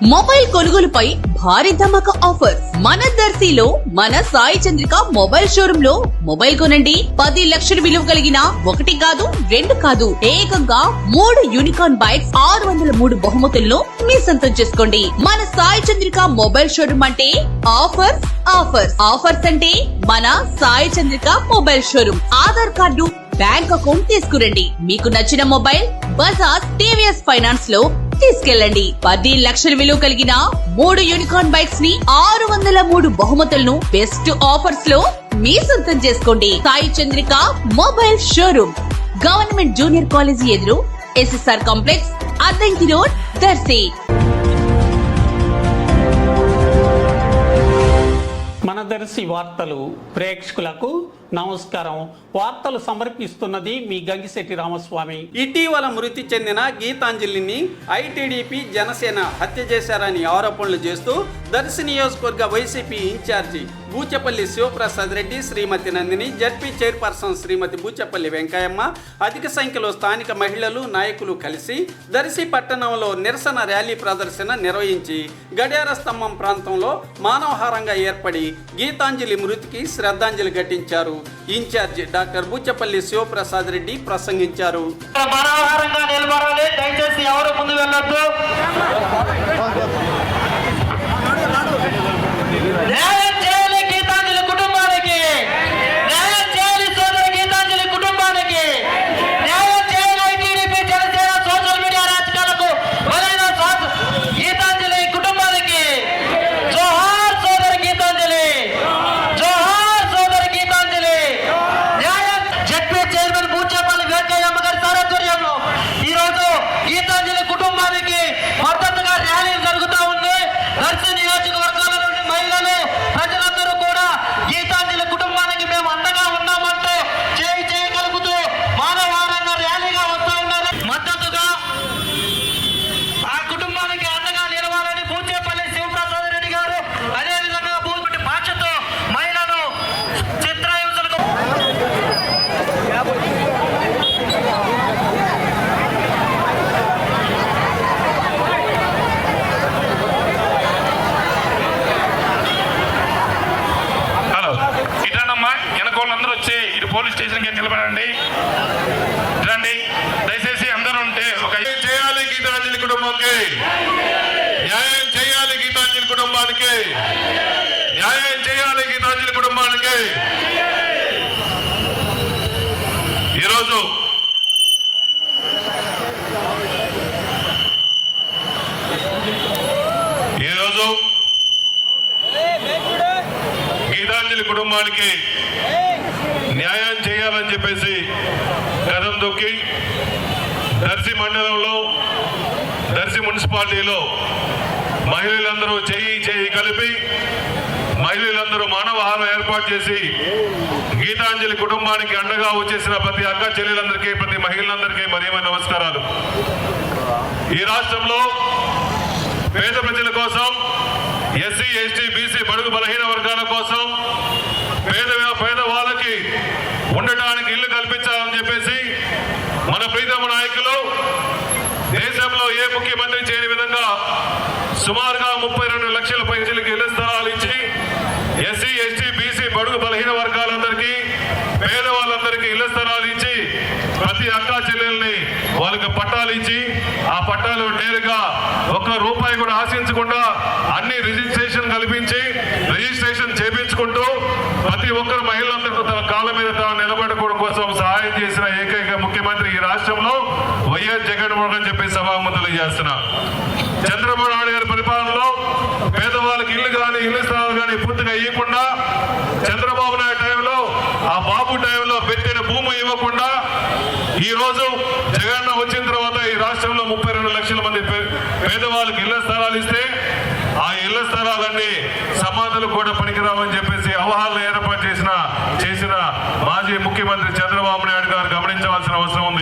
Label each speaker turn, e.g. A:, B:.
A: Mobile కొనుగోలుపై భారీ ధమాకా offer మన దర్శిలో మన సాయి చంద్రిక మొబైల్ షోరూమ్ లో మొబైల్ కొనండి 10 లక్షల విలువ కలిగిన 1 కాదు 2 కాదు ఏకంగా 3 యూనికార్న్ బైక్స్ 603 బహుమతులను మీ సొంతం చేసుకోండి. మన సాయి చంద్రిక మొబైల్ షోరూమ్ అంటే ఆఫర్స్ ఆఫర్స్ ఆఫర్స్ అంటే మన Sai Chandrika mobile showroom. Aadhaar card bank account తీసుకురండి. మీకు నచ్చిన మొబైల్ బజాజ్ టీవీఎస్ ఫైనాన్స్ లో తీసుకెళ్ళండి. 10 లక్షల విలువ కలిగిన 3 యూనికార్న్ బైక్స్ ని 603 బహుమతులను బెస్ట్ ఆఫర్స్ లో మీ సొంతం చేసుకోండి. Sai Chandrika mobile showroom, government junior college ఎదురు, SSR complex, Addanki road, Darsi.
B: మన దర్శి వార్తలు ప్రేక్షకులకు నమస్కారం. వార్తలు సమర్పిస్తున్నది మీ గంగిశెట్టి రామస్వామి.
C: ఇటీవల మృతి చెందిన గీతాంజలిని ఐటీడీపీ జనసేన హత్య చేశారని ఆరోపణలు చేస్తూ దర్శి నియోజకవర్గ వైసీపీ ఇన్ఛార్జి బూచపల్లి శివప్రసాద్ రెడ్డి, శ్రీమతి నందిని, జడ్పీ చైర్పర్సన్ శ్రీమతి బూచపల్లి వెంకయ్యమ్మ, అధిక సంఖ్యలో స్థానిక మహిళలు, నాయకులు కలిసి దర్శి పట్టణంలో నిరసన ర్యాలీ ప్రదర్శన నిర్వహించి గడియార స్తంభం ప్రాంతంలో మానవహారంగా ఏర్పడి గీతాంజలి మృతికి శ్రద్ధాంజలి ఘటించారు. ఇన్ఛార్జి డాక్టర్ బూచపల్లి శివప్రసాద్ రెడ్డి ప్రసంగించారు.
D: మానవహారంగా నిలబడాలి, దయచేసి ఎవరు ముందు వెళ్ళొద్దు. న్యాయం చేయాలి గీతాంజలి కుటుంబానికి, న్యాయం చేయాలి సోదరి గీతాంజలి కుటుంబానికి, న్యాయం చేయాలి ఐటీడీపీ జనసేన సోషల్ మీడియా రాజకీయాలకు బలైన గీతాంజలి కుటుంబానికి. జోహార్ సోదరి గీతాంజలి, జోహార్ సోదరి గీతాంజలి. న్యాయం జడ్పీ చైర్మన్ బూచపల్లి వెంకయ్యమ్మ గారి సారథ్యంలో ఈ రోజు గీతాంజలి కుటుంబానికి మద్దతుగా ర్యాలీ జరుగుతూ ఉంది. దర్శి నియోజకవర్గాల నుండి మహిళలు, ప్రజలందరూ కూడా గీతాంజలి కుటుంబానికి మేము అండగా ఉన్నామంటూ చేయి చేయగలుగుతూ మానవారంగా ర్యాలీగా వస్తూ ఉన్నారు. మద్దతుగా ఆ కుటుంబానికి అండగా నిలవాలని బూచేపల్లి శివప్రసాద్ రెడ్డి గారు అదేవిధంగా భూమి భాషతో మహిళలు చిత్రహింసలకు
E: అందరూ వచ్చి ఇటు పోలీస్ స్టేషన్కి నిలబడండి. రండి దయచేసి అందరూ ఉంటే ఒక చేయాలి గీతాంజలి కుటుంబానికి, న్యాయం చేయాలి గీతాంజలి కుటుంబానికి, న్యాయం చేయాలి గీతాంజలి కుటుంబానికి. ఈరోజు గీతాంజలి కుటుంబానికి న్యాయం చేయాలని చెప్పేసి కదం దొక్కి దర్శి మండలంలో, దర్శి మున్సిపాలిటీలో మహిళలందరూ చేయి కలిపి మహిళలందరూ మానవహారం ఏర్పాటు చేసి గీతాంజలి కుటుంబానికి అండగా వచ్చేసిన ప్రతి అక్క చెల్లెలందరికీ, ప్రతి మహిళలందరికీ మరీ నమస్కారాలు. ఈ రాష్ట్రంలో పేద ప్రజల కోసం, ఎస్సీ, ఎస్టీ, బీసీ, బడుగు బలహీన వర్గాల కోసం, పేద వాళ్ళకి ఉండటానికి ఇల్లు కల్పించాలని చెప్పేసి మన ప్రీతమ నాయకులు దేశంలో ఏ ముఖ్యమంత్రి చేయని విధంగా సుమారుగా 32 లక్షల పైసలకి ఇళ్ల స్థలాలు ఇచ్చి ఎస్సీ, ఎస్టీ, బీసీ, బడుగు బలహీన వర్గాలందరికీ, పేదవాళ్ళందరికీ ఇళ్ల స్థలాలు ఇచ్చి ప్రతి అక్కా చెల్లెల్ని వాళ్ళకి పట్టాలు ఇచ్చి ఆ పట్టాలు నేరుగా ₹1 కూడా ఆశించకుండా అన్ని రిజిస్ట్రేషన్ కల్పించి రిజిస్ట్రేషన్ చేపించుకుంటూ ప్రతి ఒక్కరు మహిళలందరూ తన కాళ్ళ మీద తాను నిలబడుకోవడం కోసం సహాయం చేసిన ఏకైక ముఖ్యమంత్రి ఈ రాష్ట్రంలో వైఎస్ జగన్మోహన్ అని చెప్పి సభాముఖులు చేస్తున్నా. చంద్రబాబు నాయుడు గారి పరిపాలనలో పేదవాళ్ళకి ఇల్లు కానీ ఇల్లు స్థలాలు కానీ పూర్తిగా ఇవ్వకుండా, చంద్రబాబు నాయుడు టైంలో ఆ బాబు టైంలో పెట్టిన భూమి ఇవ్వకుండా, ఈ రోజు జగన్ వచ్చిన తర్వాత ఈ రాష్ట్రంలో 32 లక్షల మంది పేదవాళ్ళకి ఇళ్ల స్థలాలు ఇస్తే ఆ ఇళ్ల స్థలాలన్నీ సమాధులు కూడా పనికిరావని చెప్పేసి అవహాలను ఏర్పాటు చేసిన మాజీ ముఖ్యమంత్రి చంద్రబాబు నాయుడు గారు గమనించవలసిన అవసరం ఉంది.